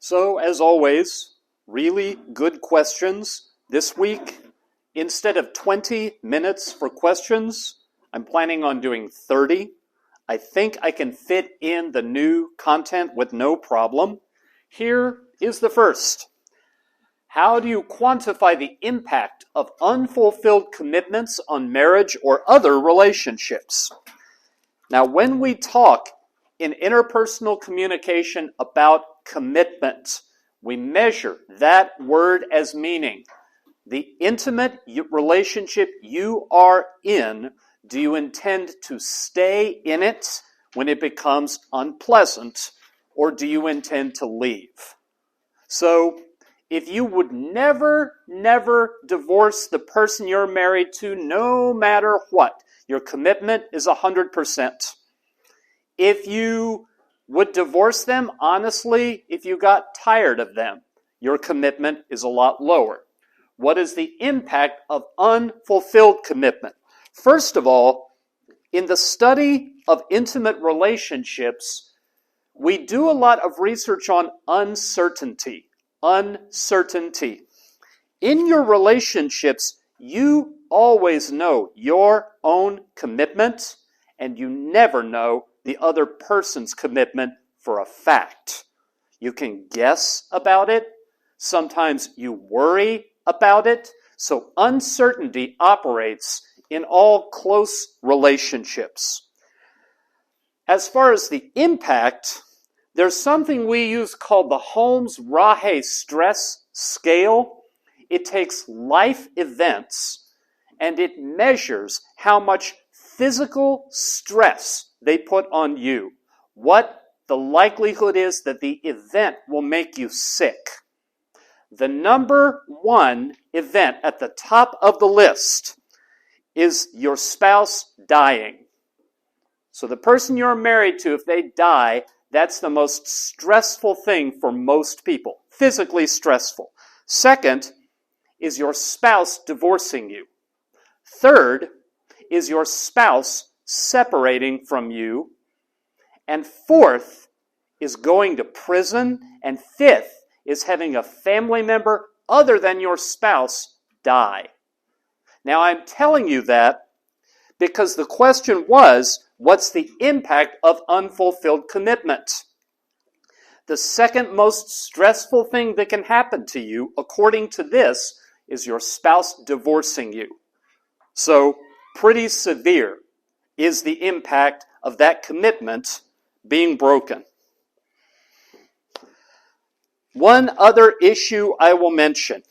So, as always, really good questions. This week, instead of 20 minutes for questions, I'm planning on doing 30. I think I can fit in the new content with no problem. Here is the first. How do you quantify the impact of unfulfilled commitments on marriage or other relationships? Now, when we talk in interpersonal communication about commitment, we measure that word as meaning the intimate relationship you are in. Do you intend to stay in it when it becomes unpleasant, or do you intend to leave? So, if you would never divorce the person you're married to, no matter what, your commitment is 100%. If you would divorce them, honestly, if you got tired of them, your commitment is a lot lower. What is the impact of unfulfilled commitment? First of all, in the study of intimate relationships, we do a lot of research on uncertainty. Uncertainty. In your relationships, you always know your own commitment, and you never know the other person's commitment for a fact. You can guess about it. Sometimes you worry about it. So uncertainty operates in all close relationships. As far as the impact, there's something we use called the Holmes-Rahe stress scale. It takes life events and it measures how much physical stress they put on you. What the likelihood is that the event will make you sick. The number one event at the top of the list is your spouse dying. So the person you're married to, if they die, that's the most stressful thing for most people. Physically stressful. Second is your spouse divorcing you. Third is your spouse separating from you. And fourth is going to prison. And fifth is having a family member other than your spouse die. Now, I'm telling you that because the question was, what's the impact of unfulfilled commitment? The second most stressful thing that can happen to you, according to this, is your spouse divorcing you. So, pretty severe is the impact of that commitment being broken. One other issue I will mention.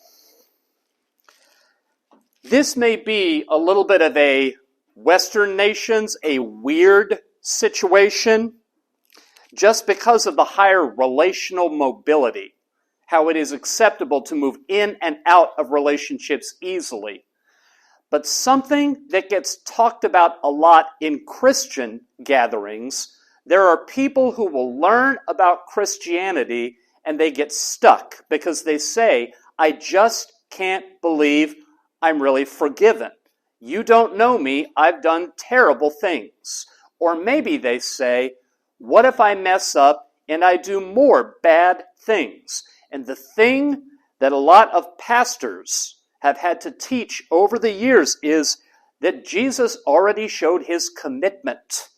This may be a little bit of a Western nations, a weird situation, just because of the higher relational mobility, how it is acceptable to move in and out of relationships easily. But something that gets talked about a lot in Christian gatherings, there are people who will learn about Christianity and they get stuck because they say, I just can't believe I'm really forgiven. You don't know me, I've done terrible things. Or maybe they say, what if I mess up and I do more bad things? And the thing that a lot of pastors have had to teach over the years is that Jesus already showed his commitment.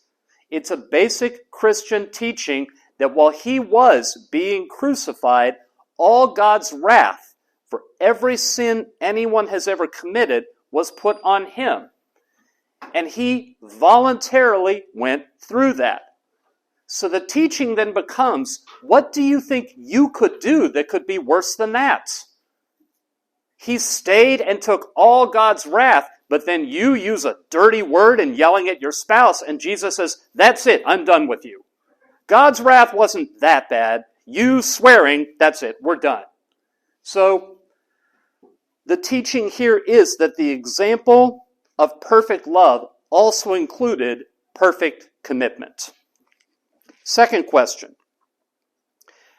It's a basic Christian teaching that while he was being crucified, all God's wrath for every sin anyone has ever committed was put on him. And he voluntarily went through that. So the teaching then becomes, what do you think you could do that could be worse than that? He stayed and took all God's wrath, but then you use a dirty word and yelling at your spouse, and Jesus says, that's it, I'm done with you. God's wrath wasn't that bad. You swearing, that's it, we're done. So the teaching here is that the example of perfect love also included perfect commitment. Second question.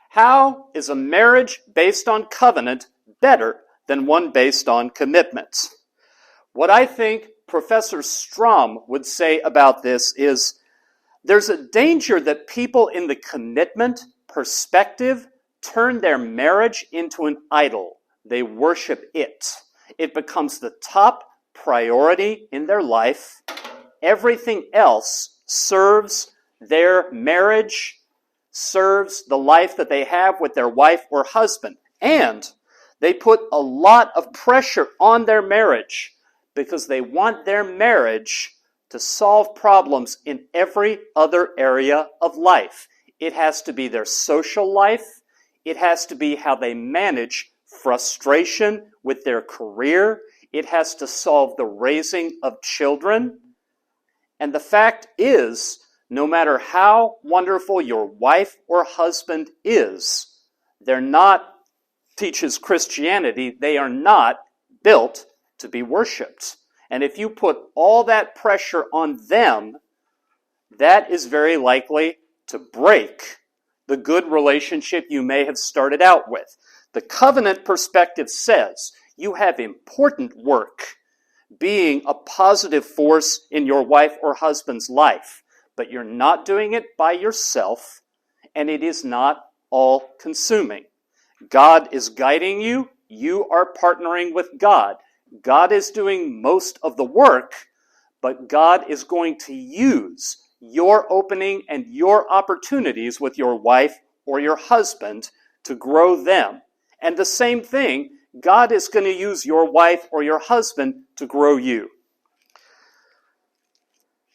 How is a marriage based on covenant better than one based on commitment? What I think Professor Strom would say about this is there's a danger that people in the commitment perspective turn their marriage into an idol. They worship it. It becomes the top priority in their life. Everything else serves their marriage, serves the life that they have with their wife or husband. And they put a lot of pressure on their marriage because they want their marriage to solve problems in every other area of life. It has to be their social life. It has to be how they manage frustration with their career. It has to solve the raising of children. And the fact is, no matter how wonderful your wife or husband is, they're not, teaches Christianity, they are not built to be worshipped. And if you put all that pressure on them, that is very likely to break the good relationship you may have started out with. The covenant perspective says you have important work being a positive force in your wife or husband's life, but you're not doing it by yourself, and it is not all-consuming. God is guiding you. You are partnering with God. God is doing most of the work, but God is going to use your opening and your opportunities with your wife or your husband to grow them. And the same thing, God is going to use your wife or your husband to grow you.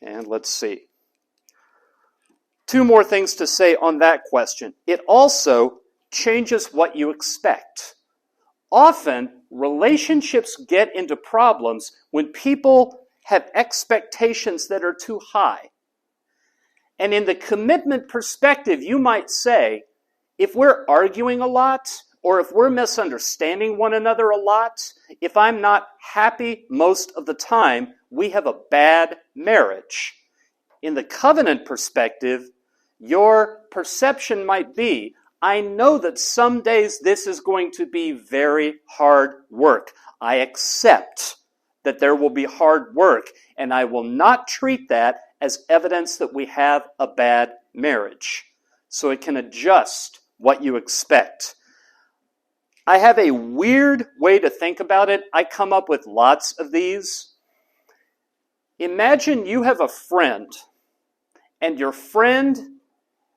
And let's see. 2 more things to say on that question. It also changes what you expect. Often, relationships get into problems when people have expectations that are too high. And in the commitment perspective, you might say, if we're arguing a lot, or if we're misunderstanding one another a lot, if I'm not happy most of the time, we have a bad marriage. In the covenant perspective, your perception might be, I know that some days this is going to be very hard work. I accept that there will be hard work, and I will not treat that as evidence that we have a bad marriage. So it can adjust what you expect. I have a weird way to think about it. I come up with lots of these. Imagine you have a friend, and your friend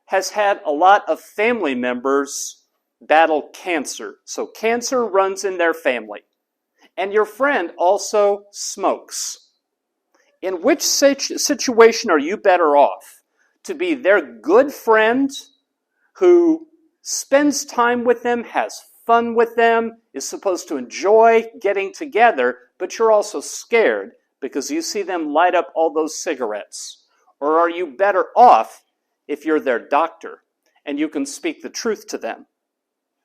has had a lot of family members battle cancer. So cancer runs in their family. And your friend also smokes. In which situation are you better off? To be their good friend who spends time with them, has fun with them, is supposed to enjoy getting together, but you're also scared because you see them light up all those cigarettes? Or are you better off if you're their doctor and you can speak the truth to them?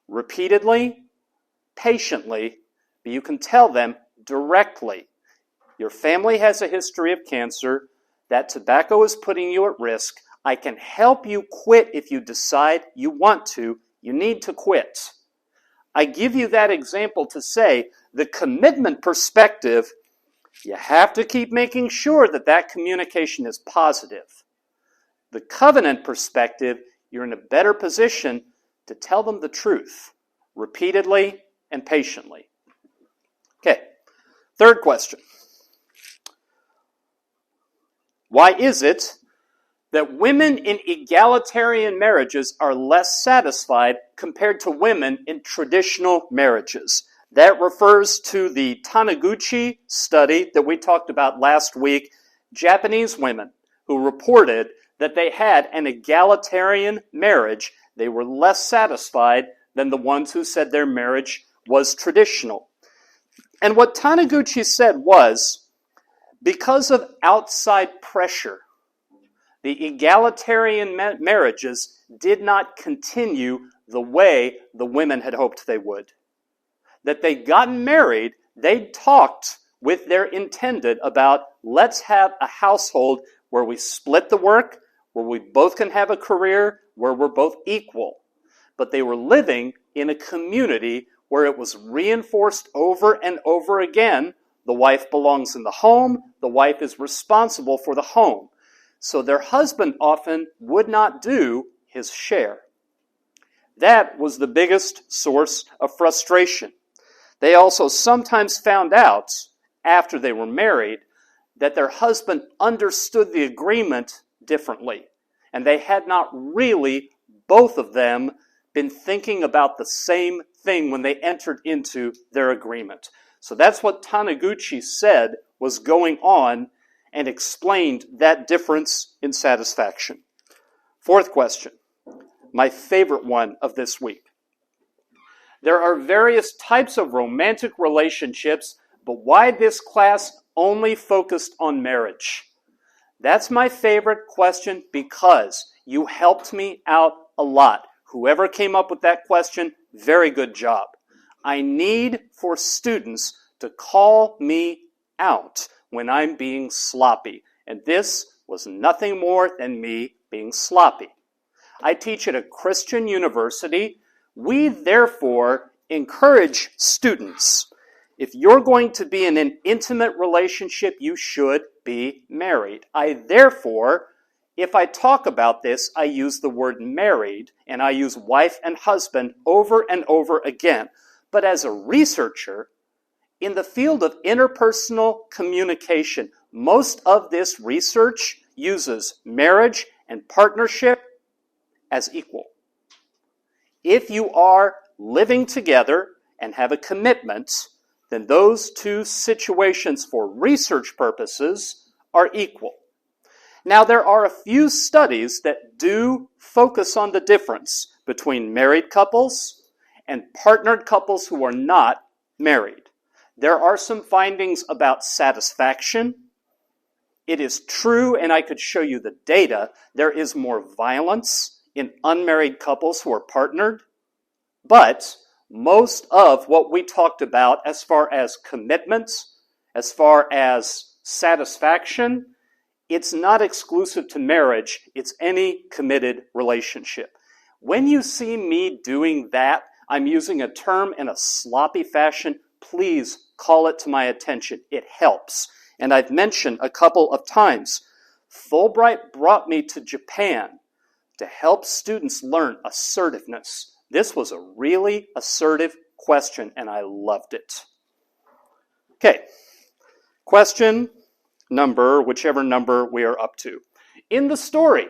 Repeatedly, patiently, but you can tell them directly. Your family has a history of cancer. That tobacco is putting you at risk. I can help you quit if you decide you want to. You need to quit. I give you that example to say the commitment perspective, you have to keep making sure that that communication is positive. The covenant perspective, you're in a better position to tell them the truth repeatedly and patiently. Okay, 3rd question. Why is it that women in egalitarian marriages are less satisfied compared to women in traditional marriages? That refers to the Taniguchi study that we talked about last week, Japanese women who reported that they had an egalitarian marriage. They were less satisfied than the ones who said their marriage was traditional. And what Taniguchi said was, because of outside pressure, the egalitarian marriages did not continue the way the women had hoped they would. That they'd gotten married, they'd talked with their intended about, let's have a household where we split the work, where we both can have a career, where we're both equal. But they were living in a community where it was reinforced over and over again, the wife belongs in the home, the wife is responsible for the home. So their husband often would not do his share. That was the biggest source of frustration. They also sometimes found out, after they were married, that their husband understood the agreement differently. And they had not really, both of them, been thinking about the same thing when they entered into their agreement. So that's what Taniguchi said was going on and explained that difference in satisfaction. Fourth question, my favorite one of this week. There are various types of romantic relationships, but why this class only focused on marriage? That's my favorite question because you helped me out a lot. Whoever came up with that question, very good job. I need for students to call me out when I'm being sloppy. And this was nothing more than me being sloppy. I teach at a Christian university. We therefore encourage students. If you're going to be in an intimate relationship, you should be married. I therefore, if I talk about this, I use the word married, and I use wife and husband over and over again. But as a researcher, in the field of interpersonal communication, most of this research uses marriage and partnership as equal. If you are living together and have a commitment, then those two situations for research purposes are equal. Now, there are a few studies that do focus on the difference between married couples and partnered couples who are not married. There are some findings about satisfaction. It is true, and I could show you the data, there is more violence in unmarried couples who are partnered, but most of what we talked about as far as commitment, as far as satisfaction, it's not exclusive to marriage, it's any committed relationship. When you see me doing that, I'm using a term in a sloppy fashion, please call it to my attention. It helps. And I've mentioned a couple of times, Fulbright brought me to Japan to help students learn assertiveness. This was a really assertive question, and I loved it. Okay, question number, whichever number we are up to. In the story,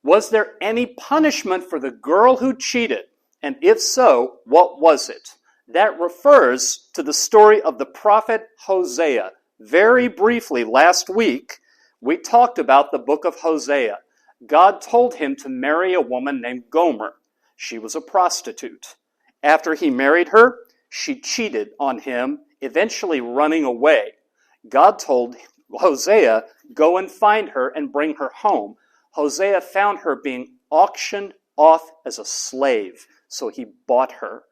was there any punishment for the girl who cheated? And if so, what was it? That refers to the story of the prophet Hosea. Very briefly, last week, we talked about the book of Hosea. God told him to marry a woman named Gomer. She was a prostitute. After he married her, she cheated on him, eventually running away. God told Hosea, go and find her and bring her home. Hosea found her being auctioned off as a slave, so he bought her.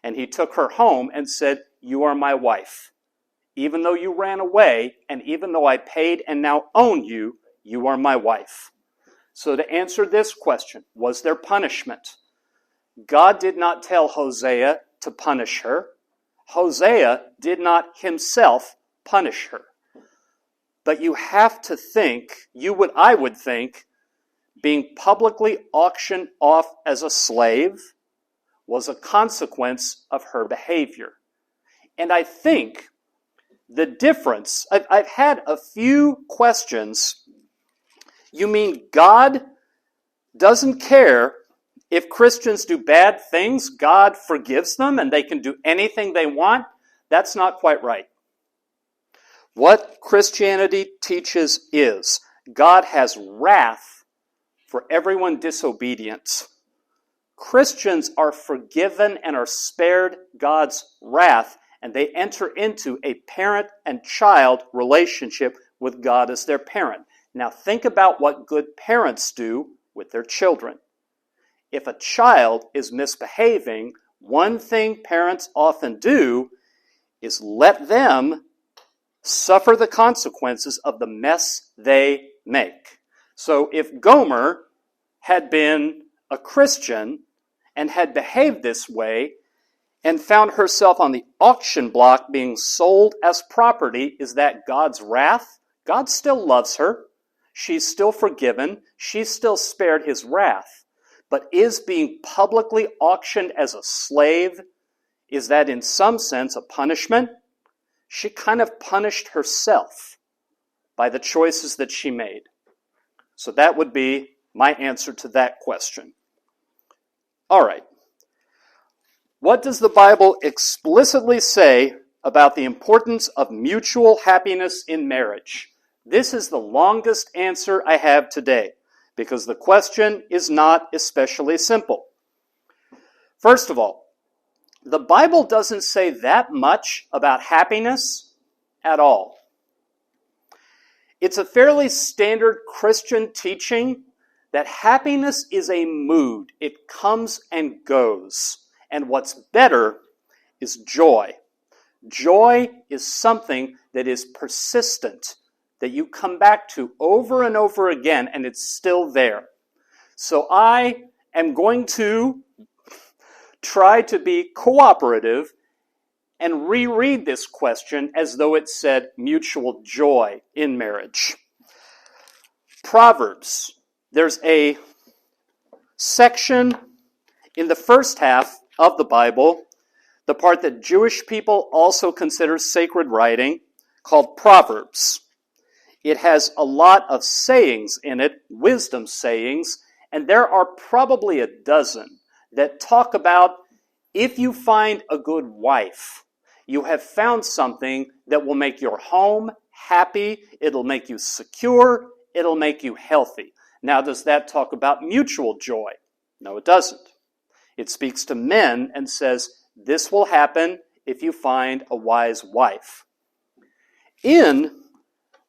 And he took her home and said, you are my wife. Even though you ran away, and even though I paid and now own you, you are my wife. So to answer this question, was there punishment? God did not tell Hosea to punish her. Hosea did not himself punish her. But you have to think, I would think, being publicly auctioned off as a slave was a consequence of her behavior. And I think the difference, I've had a few questions. You mean God doesn't care if Christians do bad things? God forgives them and they can do anything they want? That's not quite right. What Christianity teaches is God has wrath for everyone disobedient. Christians are forgiven and are spared God's wrath, and they enter into a parent and child relationship with God as their parent. Now think about what good parents do with their children. If a child is misbehaving, one thing parents often do is let them suffer the consequences of the mess they make. So if Gomer had been a Christian and had behaved this way and found herself on the auction block being sold as property, is that God's wrath? God still loves her. She's still forgiven. She's still spared his wrath. but is being publicly auctioned as a slave, is that in some sense a punishment? She kind of punished herself by the choices that she made. So that would be my answer to that question. All right. What does the Bible explicitly say about the importance of mutual happiness in marriage? This is the longest answer I have today, because the question is not especially simple. First of all, the Bible doesn't say that much about happiness at all. It's a fairly standard Christian teaching that happiness is a mood. It comes and goes. And what's better is joy. Joy is something that is persistent, that you come back to over and over again, and it's still there. So I am going to try to be cooperative and reread this question as though it said mutual joy in marriage. Proverbs. There's a section in the first half of the Bible, the part that Jewish people also consider sacred writing, called Proverbs. It has a lot of sayings in it, wisdom sayings, and there are probably a dozen that talk about if you find a good wife, you have found something that will make your home happy, it'll make you secure, it'll make you healthy. Now, does that talk about mutual joy? No, it doesn't. It speaks to men and says, this will happen if you find a wise wife. In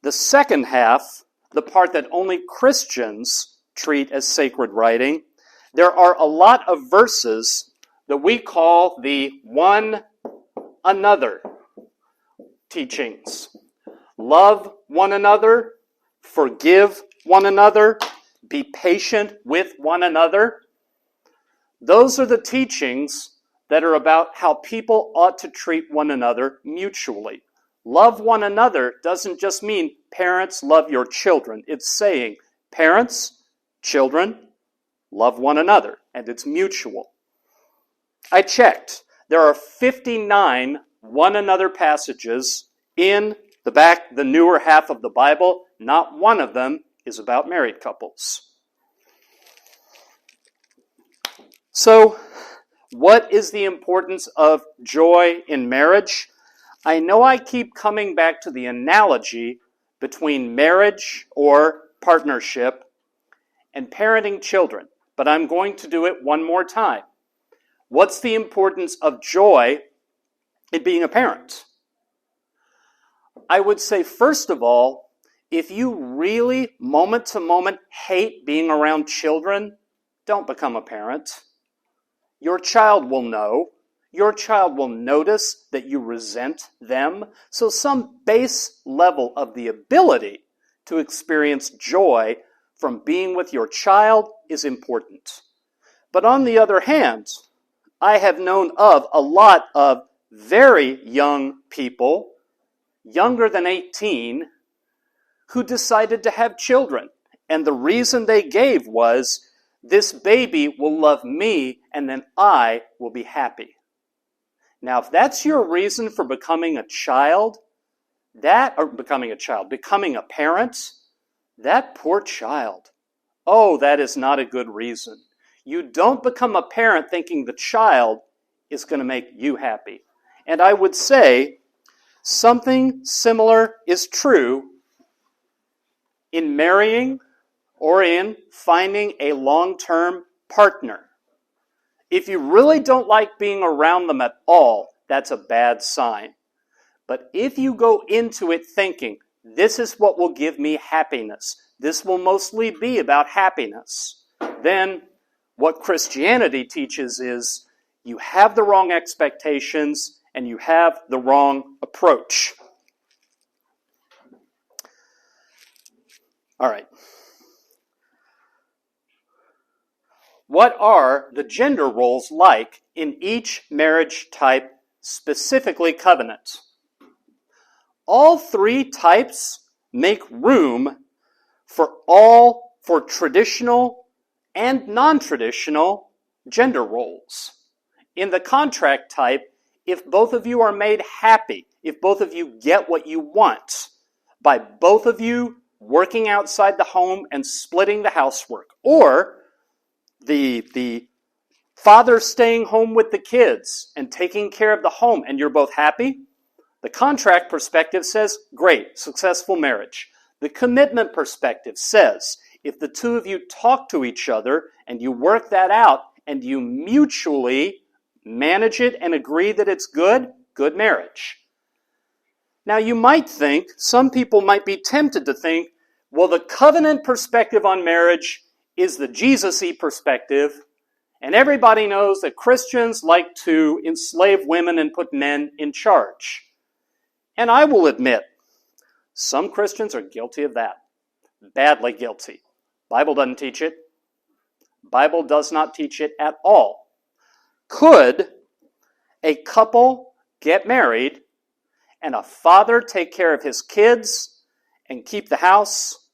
the second half, the part that only Christians treat as sacred writing, there are a lot of verses that we call the one another teachings. Love one another, forgive one another, be patient with one another. Those are the teachings that are about how people ought to treat one another mutually. Love one another doesn't just mean parents love your children. It's saying parents, children, love one another, and it's mutual. I checked. There are 59 one another passages in the newer half of the Bible. Not one of them is about married couples. So, what is the importance of joy in marriage? I know I keep coming back to the analogy between marriage or partnership and parenting children, but I'm going to do it one more time. What's the importance of joy in being a parent? I would say, first of all, if you really, moment to moment, hate being around children, don't become a parent. Your child will know. Your child will notice that you resent them. So some base level of the ability to experience joy from being with your child is important. But on the other hand, I have known of a lot of very young people, younger than 18, who decided to have children. And the reason they gave was, this baby will love me, and then I will be happy. Now, if that's your reason for becoming a parent, that poor child. Oh, that is not a good reason. You don't become a parent thinking the child is going to make you happy. And I would say something similar is true in marrying or in finding a long-term partner. If you really don't like being around them at all, that's a bad sign. But if you go into it thinking, this is what will give me happiness, this will mostly be about happiness, then what Christianity teaches is you have the wrong expectations and you have the wrong approach. All right. What are the gender roles like in each marriage type, specifically covenant? All three types make room for traditional and non-traditional gender roles. In the contract type, if both of you are made happy, if both of you get what you want by both of you working outside the home and splitting the housework, or the father staying home with the kids and taking care of the home and you're both happy, the contract perspective says, great, successful marriage. The commitment perspective says, if the two of you talk to each other and you work that out and you mutually manage it and agree that it's good, good marriage. Now you might think, some people might be tempted to think, well, the covenant perspective on marriage is the Jesus-y perspective, and everybody knows that Christians like to enslave women and put men in charge. And I will admit, some Christians are guilty of that. Badly guilty. Bible doesn't teach it. Bible does not teach it at all. Could a couple get married and a father take care of his kids and keep the house,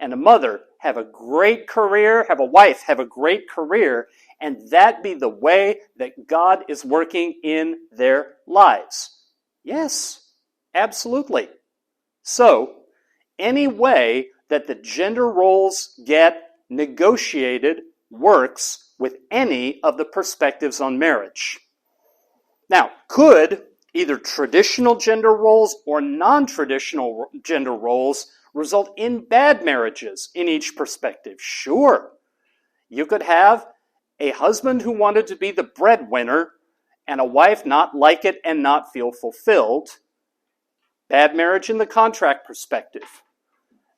and a mother have a great career, have a wife have a great career, and that be the way that God is working in their lives? Yes, absolutely. So, any way that the gender roles get negotiated works with any of the perspectives on marriage. Now, could either traditional gender roles or non-traditional gender roles result in bad marriages in each perspective? Sure. You could have a husband who wanted to be the breadwinner and a wife not like it and not feel fulfilled. Bad marriage in the contract perspective.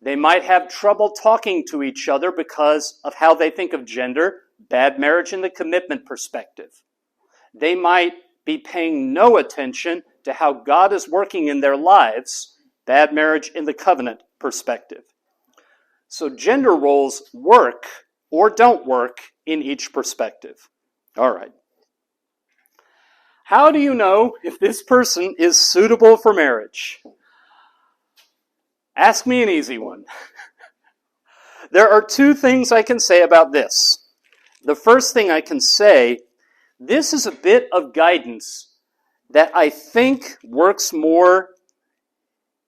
They might have trouble talking to each other because of how they think of gender. Bad marriage in the commitment perspective. They might be paying no attention to how God is working in their lives. Bad marriage in the covenant perspective. So gender roles work or don't work in each perspective. All right. How do you know if this person is suitable for marriage? Ask me an easy one. There are two things I can say about this. The first thing I can say, this is a bit of guidance that I think works more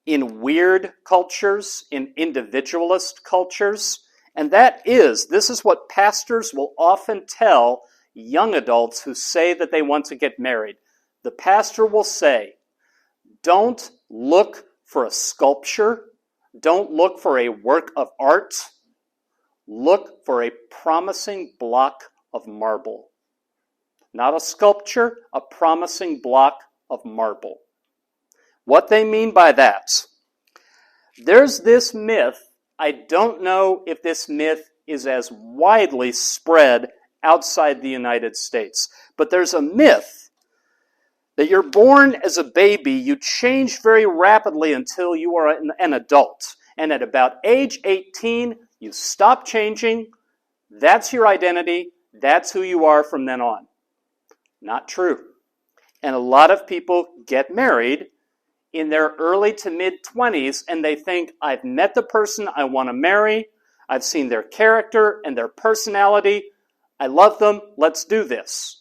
in weird cultures, in individualist cultures, and that is, this is what pastors will often tell young adults who say that they want to get married. The pastor will say, don't look for a sculpture, don't look for a work of art, look for a promising block of marble. Not a sculpture, a promising block of marble. What they mean by that, there's this myth, I don't know if this myth is as widely spread outside the United States, but there's a myth that you're born as a baby, you change very rapidly until you are an adult. And at about age 18, you stop changing. That's your identity. That's who you are from then on. Not true. And a lot of people get married in their early to mid-20s, and they think, I've met the person I want to marry. I've seen their character and their personality. I love them. Let's do this.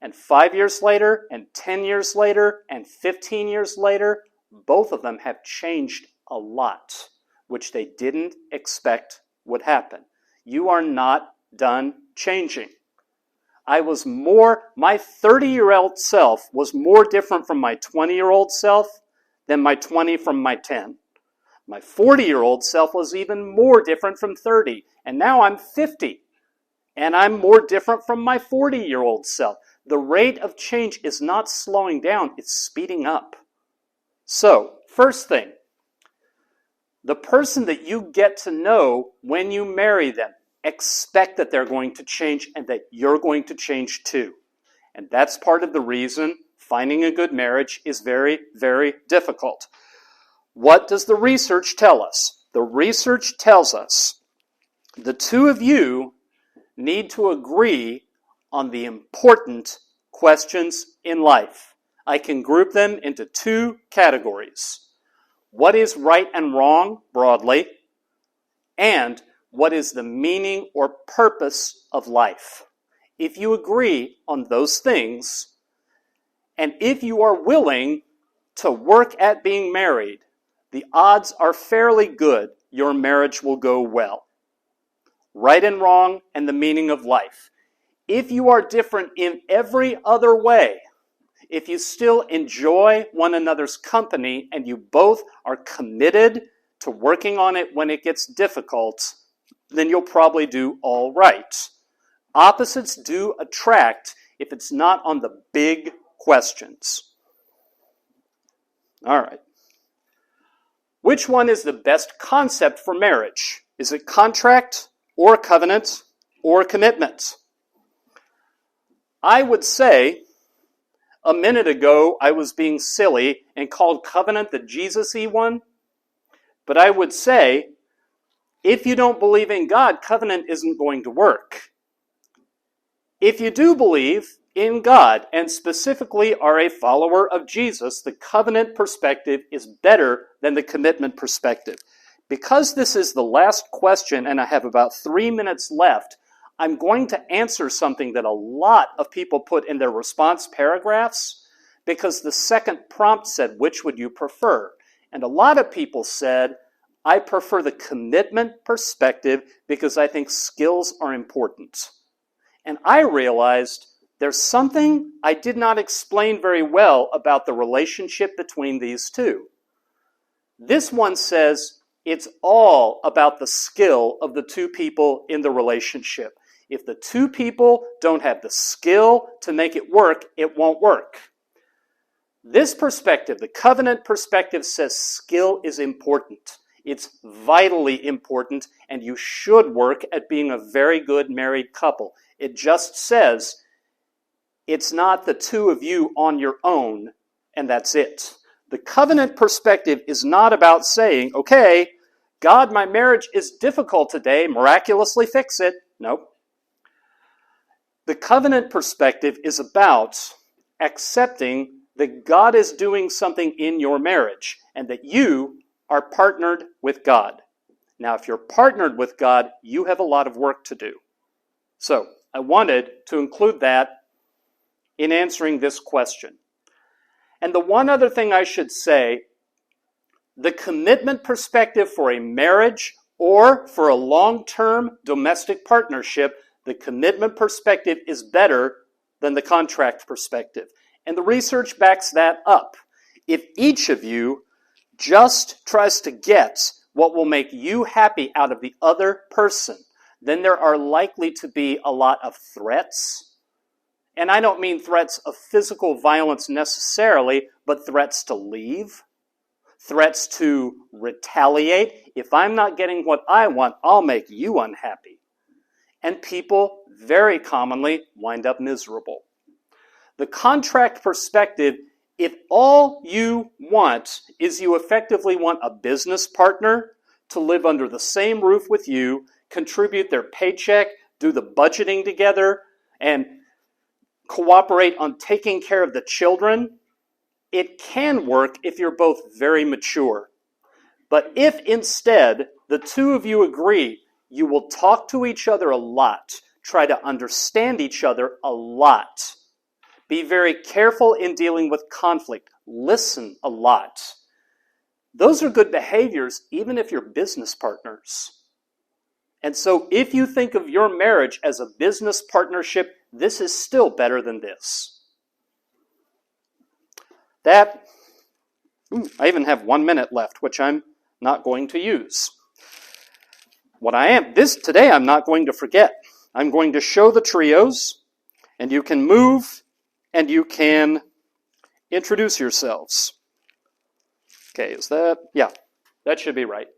And 5 years later, and 10 years later, and 15 years later, both of them have changed a lot, which they didn't expect would happen. You are not done changing. My 30-year-old self was more different from my 20-year-old self than my 20 from my 10. My 40-year-old self was even more different from 30, and now I'm 50, and I'm more different from my 40-year-old self. The rate of change is not slowing down, it's speeding up. So, first thing, the person that you get to know when you marry them, expect that they're going to change and that you're going to change too. And that's part of the reason finding a good marriage is very, very difficult. What does the research tell us? The research tells us the two of you need to agree on the important questions in life. I can group them into two categories. What is right and wrong, broadly, and what is the meaning or purpose of life. If you agree on those things, and if you are willing to work at being married, the odds are fairly good your marriage will go well. Right and wrong and the meaning of life. If you are different in every other way, if you still enjoy one another's company and you both are committed to working on it when it gets difficult, then you'll probably do all right. Opposites do attract if it's not on the big questions. All right. Which one is the best concept for marriage? Is it contract or covenant or commitment? I would say a minute ago I was being silly and called covenant the Jesus-y one. But I would say if you don't believe in God, covenant isn't going to work. If you do believe in God and specifically are a follower of Jesus, the covenant perspective is better than the commitment perspective. Because this is the last question and I have about 3 minutes left, I'm going to answer something that a lot of people put in their response paragraphs because the second prompt said, which would you prefer? And a lot of people said, I prefer the commitment perspective because I think skills are important. And I realized there's something I did not explain very well about the relationship between these two. This one says it's all about the skill of the two people in the relationship. If the two people don't have the skill to make it work, it won't work. This perspective, the covenant perspective, says skill is important. It's vitally important, and you should work at being a very good married couple. It just says it's not the two of you on your own, and that's it. The covenant perspective is not about saying, okay, God, my marriage is difficult today, miraculously fix it. Nope. The covenant perspective is about accepting that God is doing something in your marriage and that you are partnered with God. Now, if you're partnered with God, you have a lot of work to do. So, I wanted to include that in answering this question. And the one other thing I should say, the commitment perspective for a marriage or for a long-term domestic partnership, the commitment perspective is better than the contract perspective. And the research backs that up. If each of you just tries to get what will make you happy out of the other person, then there are likely to be a lot of threats. And I don't mean threats of physical violence necessarily, but threats to leave, threats to retaliate. If I'm not getting what I want, I'll make you unhappy. And people very commonly wind up miserable. The contract perspective, if all you want is you effectively want a business partner to live under the same roof with you, contribute their paycheck, do the budgeting together, and cooperate on taking care of the children, it can work if you're both very mature. But if instead the two of you agree you will talk to each other a lot, try to understand each other a lot, be very careful in dealing with conflict, listen a lot. Those are good behaviors even if you're business partners. And so if you think of your marriage as a business partnership, this is still better than this. I even have 1 minute left, which I'm not going to use. Today I'm not going to forget. I'm going to show the trios, and you can move, and you can introduce yourselves. Okay, is that? Yeah, that should be right.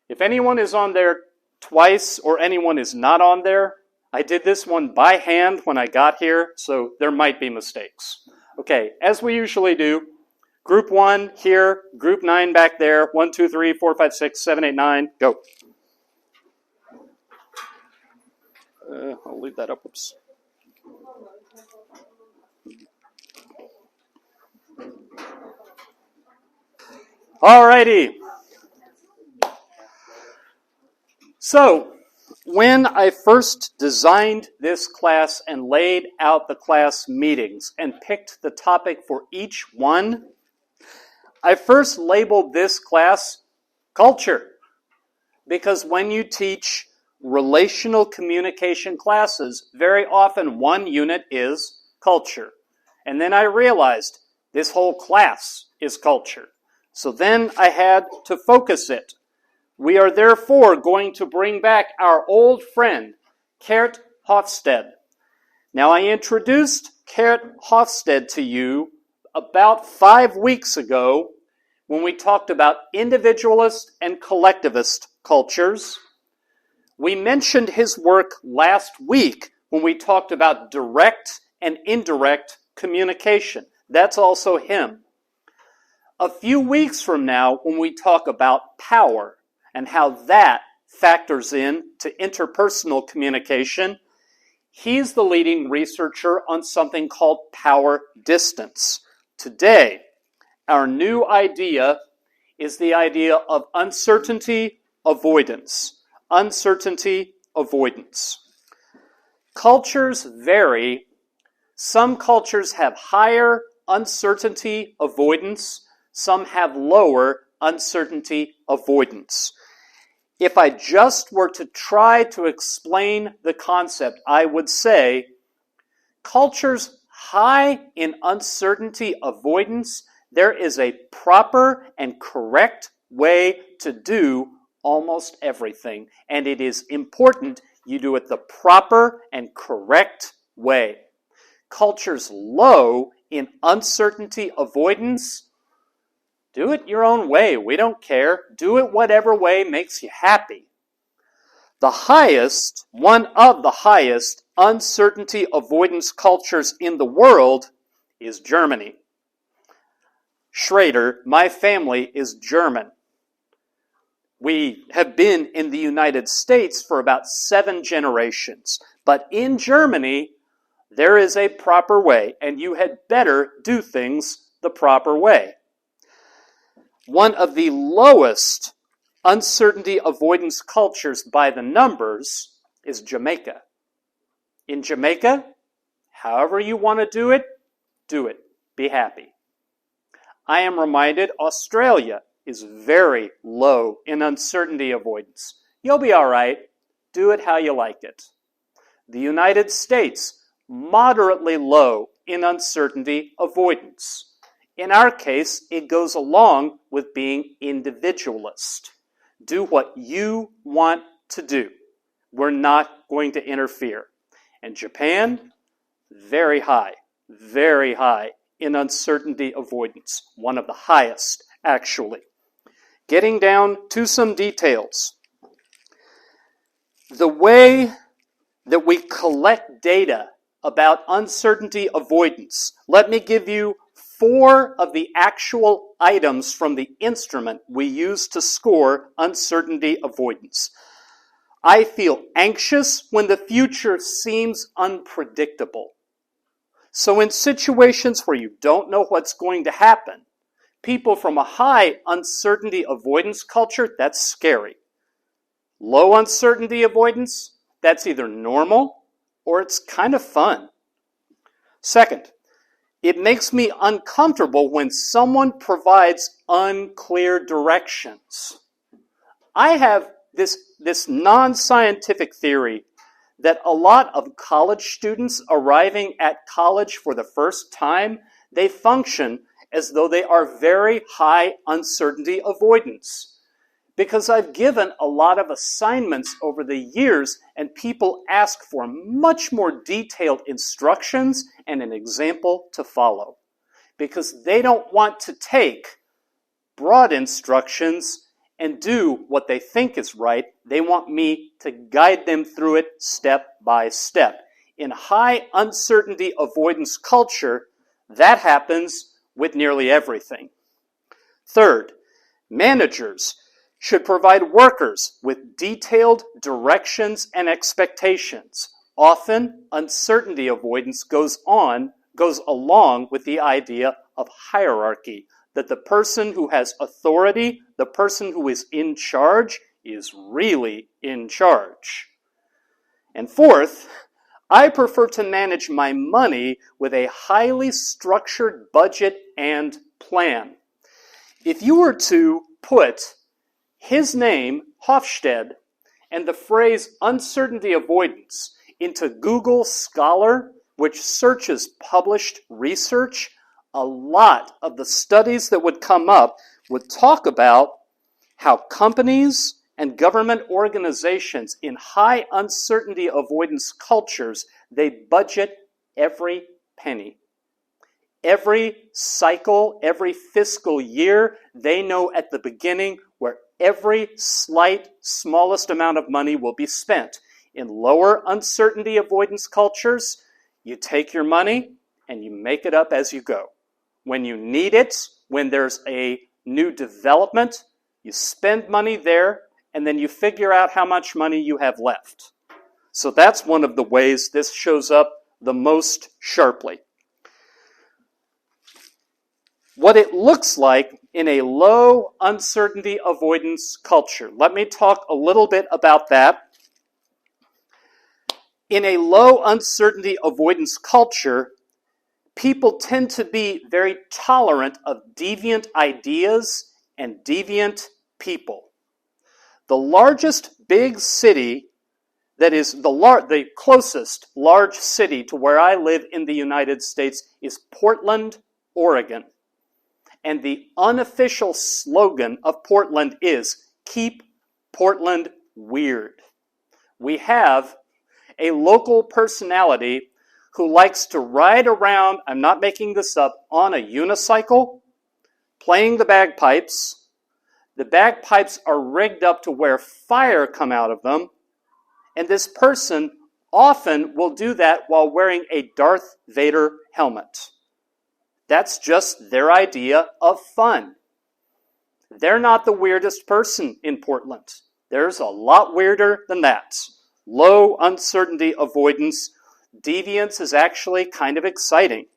If anyone is on there twice or anyone is not on there, I did this one by hand when I got here, so there might be mistakes. Okay, as we usually do, group 1 here, group 9 back there, 1, 2, 3, 4, 5, 6, 7, 8, 9, go. I'll leave that up. Oops. Alrighty. So, when I first designed this class and laid out the class meetings and picked the topic for each one, I first labeled this class culture. Because when you teach relational communication classes, very often one unit is culture. And then I realized this whole class is culture. So then I had to focus it. We are therefore going to bring back our old friend, Kurt Hofstede. Now, I introduced Kurt Hofstede to you about 5 weeks ago when we talked about individualist and collectivist cultures. We mentioned his work last week when we talked about direct and indirect communication. That's also him. A few weeks from now, when we talk about power and how that factors in to interpersonal communication, he's the leading researcher on something called power distance. Today, our new idea is the idea of uncertainty avoidance. Uncertainty avoidance. Cultures vary. Some cultures have higher uncertainty avoidance. Some have lower uncertainty avoidance. If I just were to try to explain the concept, I would say cultures high in uncertainty avoidance, there is a proper and correct way to do almost everything. And it is important you do it the proper and correct way. Cultures low in uncertainty avoidance, do it your own way. We don't care. Do it whatever way makes you happy. The highest, one of the highest uncertainty avoidance cultures in the world is Germany. Schrader, my family is German. We have been in the United States for about 7 generations. But in Germany, there is a proper way, and you had better do things the proper way. One of the lowest uncertainty avoidance cultures by the numbers is Jamaica. In Jamaica, however you want to do it, be happy. I am reminded Australia is very low in uncertainty avoidance. You'll be all right. Do it how you like it. The United States, moderately low in uncertainty avoidance. In our case, it goes along with being individualist. Do what you want to do. We're not going to interfere. And Japan, very high in uncertainty avoidance. One of the highest, actually. Getting down to some details. The way that we collect data about uncertainty avoidance, let me give you 4 of the actual items from the instrument we use to score uncertainty avoidance. I feel anxious when the future seems unpredictable. So in situations where you don't know what's going to happen, people from a high uncertainty avoidance culture, that's scary. Low uncertainty avoidance, that's either normal or it's kind of fun. Second, it makes me uncomfortable when someone provides unclear directions. I have this non-scientific theory that a lot of college students arriving at college for the first time, they function as though they are very high uncertainty avoidance. Because I've given a lot of assignments over the years and people ask for much more detailed instructions and an example to follow. Because they don't want to take broad instructions and do what they think is right. They want me to guide them through it step by step. In high uncertainty avoidance culture, that happens with nearly everything. Third, managers should provide workers with detailed directions and expectations. Often, uncertainty avoidance goes along with the idea of hierarchy, that the person who has authority, the person who is in charge, is really in charge. And fourth, I prefer to manage my money with a highly structured budget and plan. If you were to put his name, Hofstede, and the phrase uncertainty avoidance into Google Scholar, which searches published research, a lot of the studies that would come up would talk about how companies and government organizations in high uncertainty avoidance cultures, they budget every penny. Every cycle, every fiscal year, they know at the beginning where every smallest amount of money will be spent. In lower uncertainty avoidance cultures, you take your money and you make it up as you go. When you need it, when there's a new development, you spend money there, and then you figure out how much money you have left. So that's one of the ways this shows up the most sharply. What it looks like in a low uncertainty avoidance culture. Let me talk a little bit about that. In a low uncertainty avoidance culture, people tend to be very tolerant of deviant ideas and deviant people. The largest big city, that is the closest large city to where I live in the United States, is Portland, Oregon. And the unofficial slogan of Portland is, "Keep Portland weird." We have a local personality who likes to ride around, I'm not making this up, on a unicycle, playing the bagpipes. The bagpipes are rigged up to where fire come out of them, and this person often will do that while wearing a Darth Vader helmet. That's just their idea of fun. They're not the weirdest person in Portland. There's a lot weirder than that. Low uncertainty avoidance. Deviance is actually kind of exciting.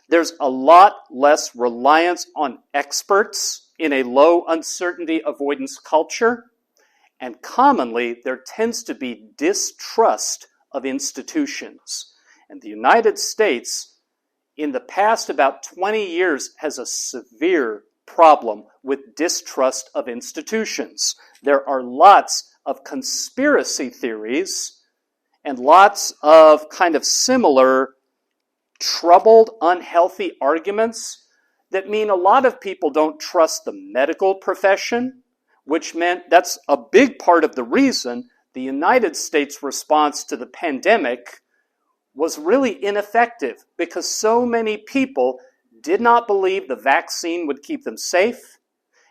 There's a lot less reliance on experts in a low uncertainty avoidance culture, and commonly there tends to be distrust of institutions. And the United States, in the past about 20 years, has a severe problem with distrust of institutions. There are lots of conspiracy theories and lots of kind of similar troubled, unhealthy arguments that mean a lot of people don't trust the medical profession, which meant that's a big part of the reason the United States response to the pandemic was really ineffective, because so many people did not believe the vaccine would keep them safe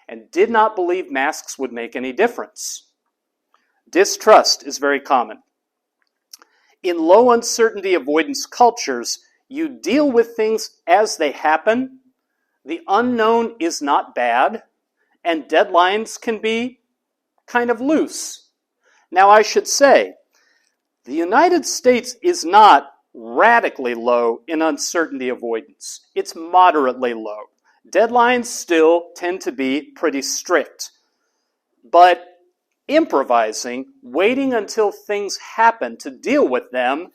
and did not believe masks would make any difference. Distrust is very common. In low uncertainty avoidance cultures, you deal with things as they happen. The unknown is not bad, and deadlines can be kind of loose. Now, I should say, the United States is not radically low in uncertainty avoidance. It's moderately low. Deadlines still tend to be pretty strict. But improvising, waiting until things happen to deal with them,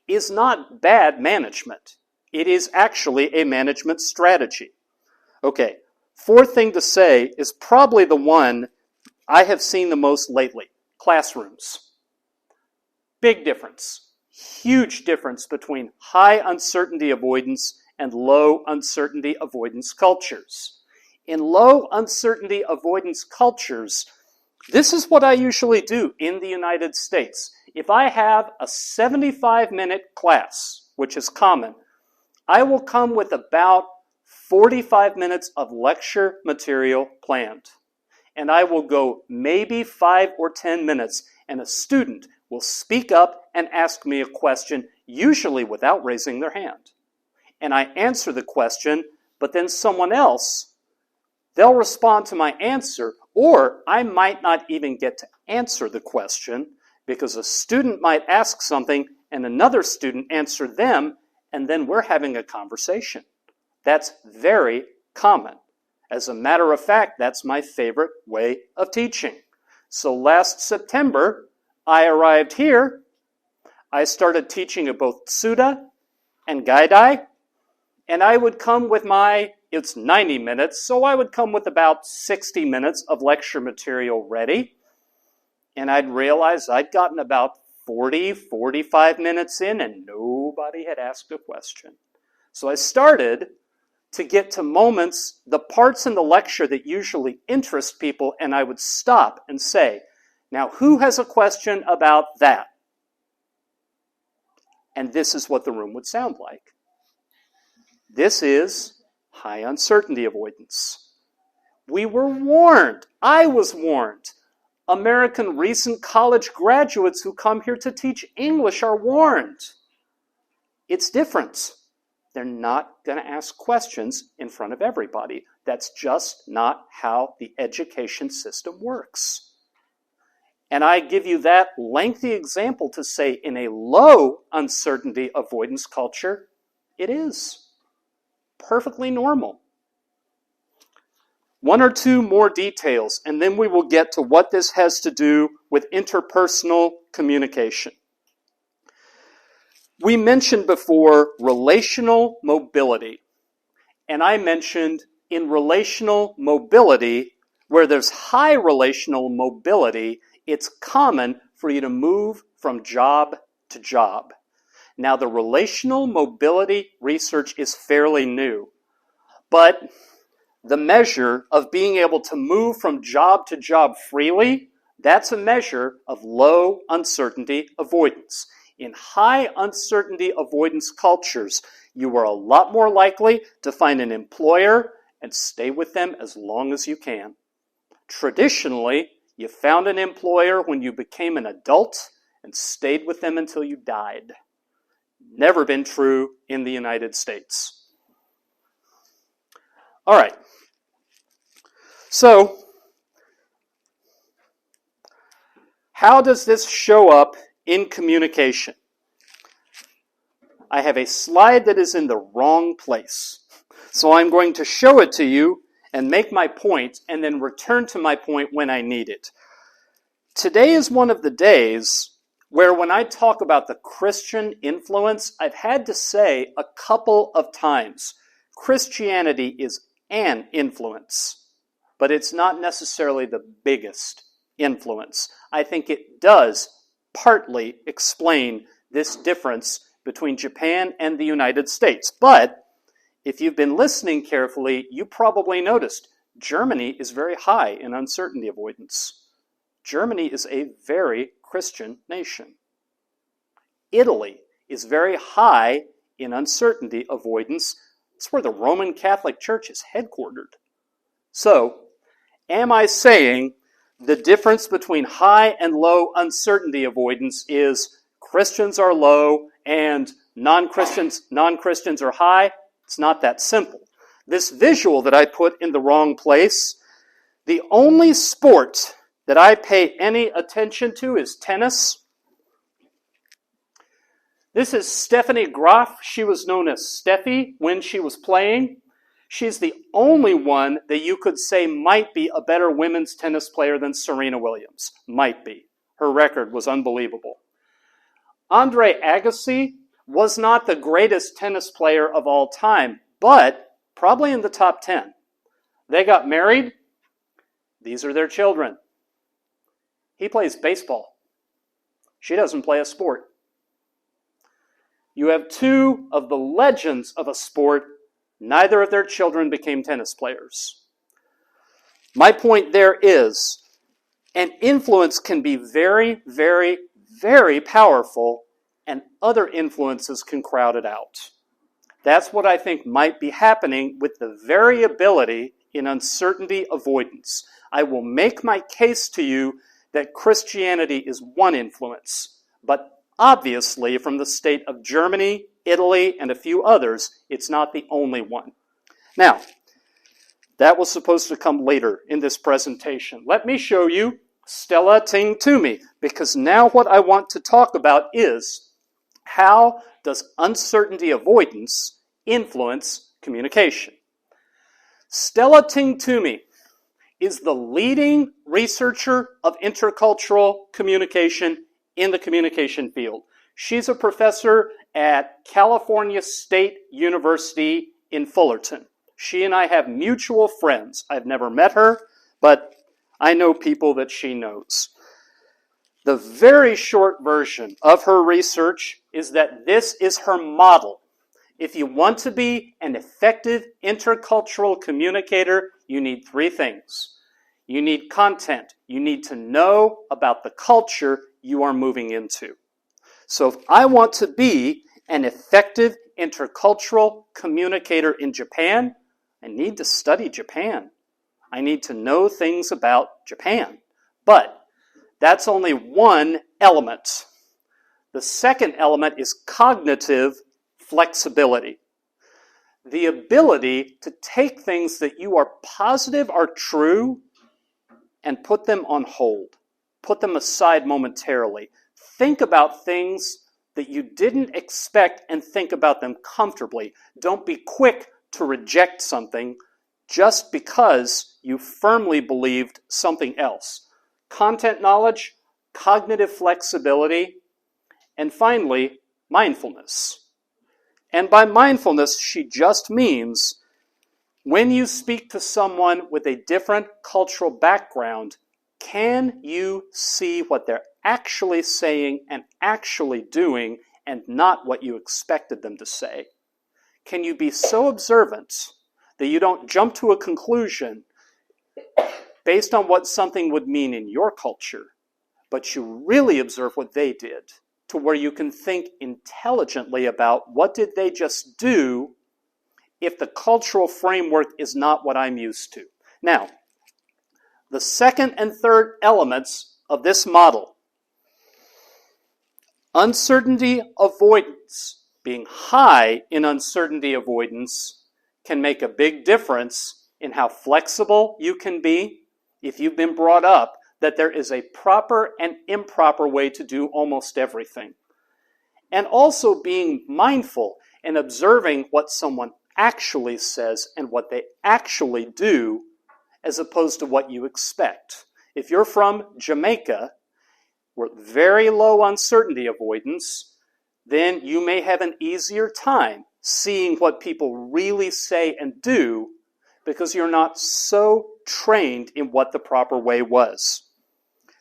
is not bad management. It is actually a management strategy. Okay, fourth thing to say is probably the one I have seen the most lately. Classrooms. Big difference. Huge difference between high uncertainty avoidance and low uncertainty avoidance cultures. In low uncertainty avoidance cultures, this is what I usually do in the United States. If I have a 75-minute class, which is common, I will come with about 45 minutes of lecture material planned. And I will go maybe 5 or 10 minutes, and a student will speak up and ask me a question, usually without raising their hand. And I answer the question, but then someone else, they'll respond to my answer, or I might not even get to answer the question because a student might ask something and another student answer them, and then we're having a conversation. That's very common. As a matter of fact, that's my favorite way of teaching. So last September, I arrived here. I started teaching at both Tsuda and Gaidai, and I would come with it's 90 minutes, so I would come with about 60 minutes of lecture material ready, and I'd realize I'd gotten about 45 minutes in, and nobody had asked a question. So I started to get to moments, the parts in the lecture that usually interest people, and I would stop and say, now who has a question about that? And this is what the room would sound like. This is high uncertainty avoidance. We were warned. I was warned. American recent college graduates who come here to teach English are warned. It's different. They're not going to ask questions in front of everybody. That's just not how the education system works. And I give you that lengthy example to say in a low uncertainty avoidance culture, it is perfectly normal. One or two more details, and then we will get to what this has to do with interpersonal communication. We mentioned before relational mobility, and I mentioned in relational mobility, where there's high relational mobility, it's common for you to move from job to job. Now, the relational mobility research is fairly new, but the measure of being able to move from job to job freely, that's a measure of low uncertainty avoidance. In high uncertainty avoidance cultures, you are a lot more likely to find an employer and stay with them as long as you can. Traditionally, you found an employer when you became an adult and stayed with them until you died. Never been true in the United States. All right. So, how does this show up in communication? I have a slide that is in the wrong place. So I'm going to show it to you and make my point and then return to my point when I need it. Today is one of the days where when I talk about the Christian influence, I've had to say a couple of times, Christianity is an influence. But it's not necessarily the biggest influence. I think it does partly explain this difference between Japan and the United States. But if you've been listening carefully, you probably noticed Germany is very high in uncertainty avoidance. Germany is a very Christian nation. Italy is very high in uncertainty avoidance. It's where the Roman Catholic Church is headquartered. So, am I saying the difference between high and low uncertainty avoidance is Christians are low and non-Christians are high? It's not that simple. This visual that I put in the wrong place, the only sport that I pay any attention to is tennis. This is Stephanie Graf. She was known as Steffi when she was playing. She's the only one that you could say might be a better women's tennis player than Serena Williams. Might be. Her record was unbelievable. Andre Agassi was not the greatest tennis player of all time, but probably in the top 10. They got married. These are their children. He plays baseball. She doesn't play a sport. You have two of the legends of a sport. Neither of their children became tennis players. My point there is, an influence can be very, very, very powerful, and other influences can crowd it out. That's what I think might be happening with the variability in uncertainty avoidance. I will make my case to you that Christianity is one influence, but obviously from the state of Germany, Italy, and a few others, it's not the only one. Now, that was supposed to come later in this presentation. Let me show you Stella Ting Toomey, because now what I want to talk about is how does uncertainty avoidance influence communication? Stella Ting Toomey is the leading researcher of intercultural communication in the communication field. She's a professor at California State University in Fullerton. She and I have mutual friends. I've never met her, but I know people that she knows. The very short version of her research is that this is her model. If you want to be an effective intercultural communicator, you need three things. You need content. You need to know about the culture you are moving into. So if I want to be an effective intercultural communicator in Japan, I need to study Japan. I need to know things about Japan. But that's only one element. The second element is cognitive flexibility. The ability to take things that you are positive are true and put them on hold. Put them aside momentarily. Think about things that you didn't expect and think about them comfortably. Don't be quick to reject something just because you firmly believed something else. Content knowledge, cognitive flexibility, and finally, mindfulness. And by mindfulness, she just means when you speak to someone with a different cultural background, can you see what they're actually saying and actually doing and not what you expected them to say? Can you be so observant that you don't jump to a conclusion based on what something would mean in your culture, but you really observe what they did to where you can think intelligently about what did they just do if the cultural framework is not what I'm used to. Now, the second and third elements of this model, uncertainty avoidance, being high in uncertainty avoidance, can make a big difference in how flexible you can be if you've been brought up that there is a proper and improper way to do almost everything. And also being mindful and observing what someone actually says and what they actually do as opposed to what you expect. If you're from Jamaica, with very low uncertainty avoidance, then you may have an easier time seeing what people really say and do because you're not so trained in what the proper way was.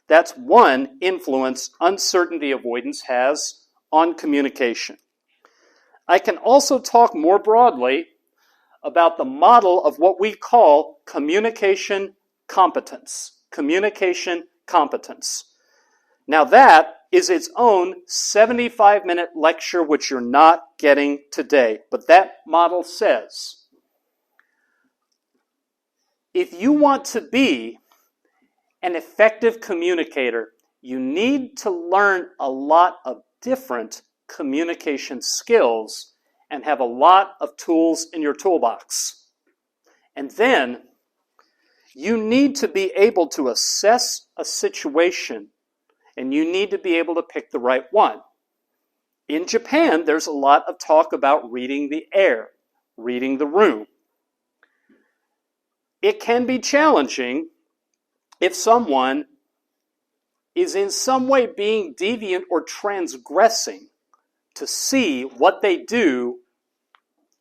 That's one influence uncertainty avoidance has on communication. I can also talk more broadly about the model of what we call communication competence. Communication competence. Now that is its own 75-minute lecture which you're not getting today. But that model says, if you want to be an effective communicator, you need to learn a lot of different communication skills and have a lot of tools in your toolbox. And then you need to be able to assess a situation and you need to be able to pick the right one. In Japan, there's a lot of talk about reading the air, reading the room. It can be challenging if someone is in some way being deviant or transgressing to see what they do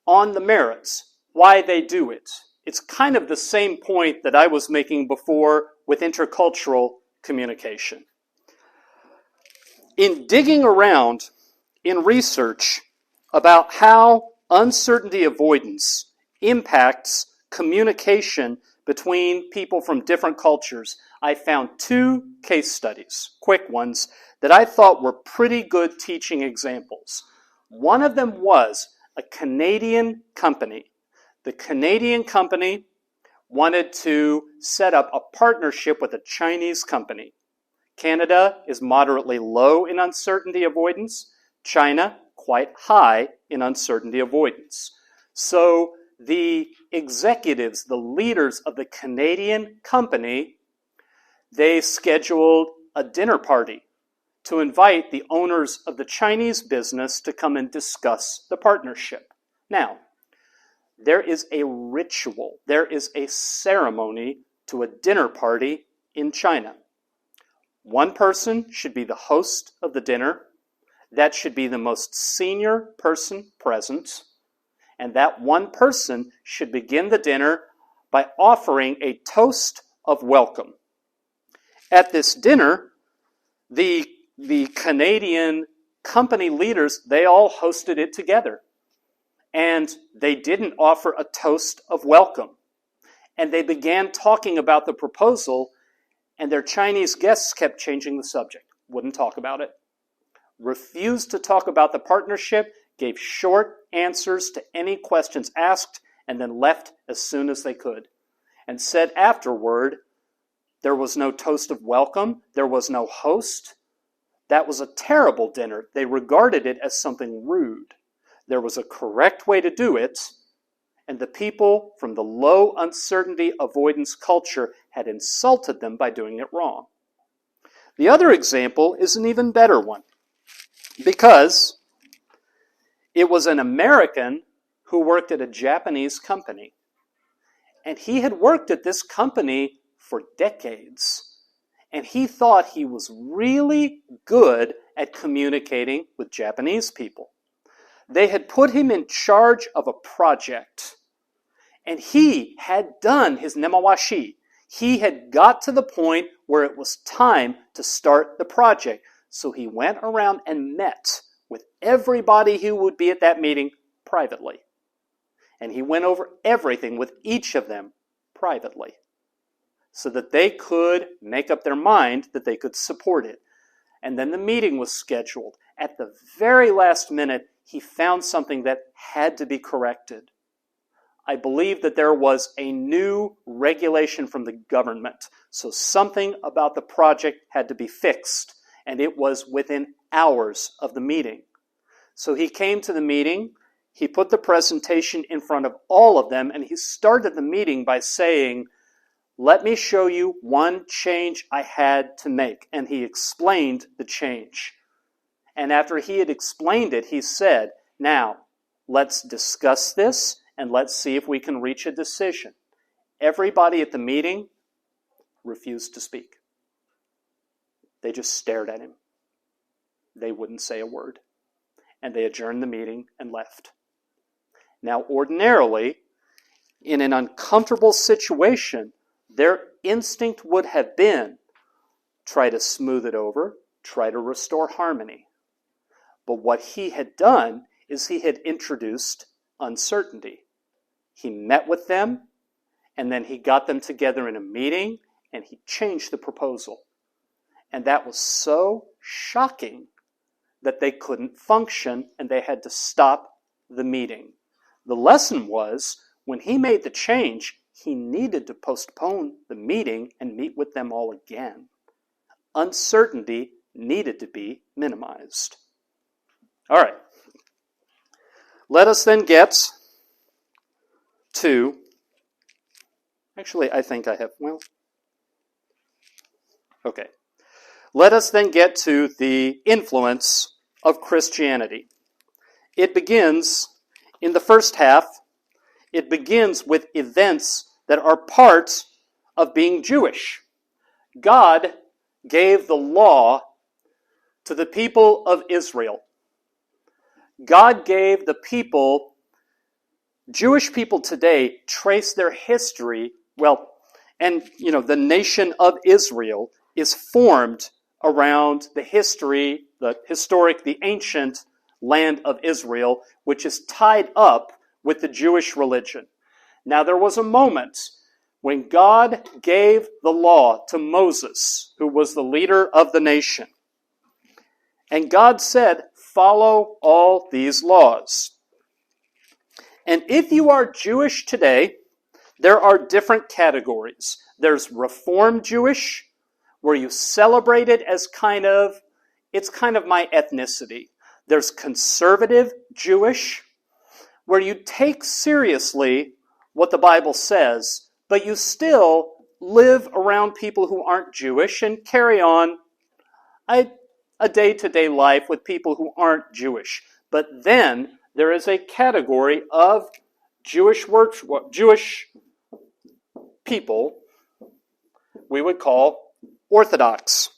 on the merits, why they do it. It's kind of the same point that I was making before with intercultural communication. In digging around in research about how uncertainty avoidance impacts communication between people from different cultures, I found two case studies, quick ones, that I thought were pretty good teaching examples. One of them was a Canadian company. The Canadian company wanted to set up a partnership with a Chinese company. Canada is moderately low in uncertainty avoidance. China, quite high in uncertainty avoidance. So the executives, the leaders of the Canadian company, they scheduled a dinner party to invite the owners of the Chinese business to come and discuss the partnership. Now, there is a ritual, there is a ceremony to a dinner party in China. One person should be the host of the dinner. That should be the most senior person present. And that one person should begin the dinner by offering a toast of welcome. At this dinner, the Canadian company leaders, they all hosted it together. And they didn't offer a toast of welcome. And they began talking about the proposal, and their Chinese guests kept changing the subject, wouldn't talk about it, refused to talk about the partnership, gave short answers to any questions asked, and then left as soon as they could, and said afterward, there was no toast of welcome, there was no host. That was a terrible dinner. They regarded it as something rude. There was a correct way to do it, and the people from the low uncertainty avoidance culture had insulted them by doing it wrong. The other example is an even better one, because it was an American who worked at a Japanese company. And he had worked at this company for decades. And he thought he was really good at communicating with Japanese people. They had put him in charge of a project. And he had done his nemawashi. He had got to the point where it was time to start the project. So he went around and met with everybody who would be at that meeting privately. And he went over everything with each of them privately, so that they could make up their mind that they could support it. And then the meeting was scheduled. At the very last minute, he found something that had to be corrected. I believe that there was a new regulation from the government, so something about the project had to be fixed, and it was within hours of the meeting. So he came to the meeting, he put the presentation in front of all of them, and he started the meeting by saying, let me show you one change I had to make. And he explained the change. And after he had explained it, he said, now, let's discuss this and let's see if we can reach a decision. Everybody at the meeting refused to speak. They just stared at him. They wouldn't say a word. And they adjourned the meeting and left. Now, ordinarily, in an uncomfortable situation, their instinct would have been try to smooth it over, try to restore harmony. But what he had done is he had introduced uncertainty. He met with them, and then he got them together in a meeting, and he changed the proposal. And that was so shocking that they couldn't function, and they had to stop the meeting. The lesson was, when he made the change, he needed to postpone the meeting and meet with them all again. Uncertainty needed to be minimized. All right. Let us then get to, actually, I think I have, okay. Let us then get to the influence of Christianity. It begins in the first half. It begins with events that are part of being Jewish. God gave the law to the people of Israel. God gave the people, Jewish people today trace their history, the nation of Israel is formed around the history, the ancient land of Israel, which is tied up with the Jewish religion. Now, there was a moment when God gave the law to Moses, who was the leader of the nation. And God said, follow all these laws. And if you are Jewish today, there are different categories. There's Reform Jewish, where you celebrate it as it's kind of my ethnicity. There's Conservative Jewish, where you take seriously what the Bible says, but you still live around people who aren't Jewish and carry on a day-to-day life with people who aren't Jewish. But then there is a category of Jewish people we would call orthodox.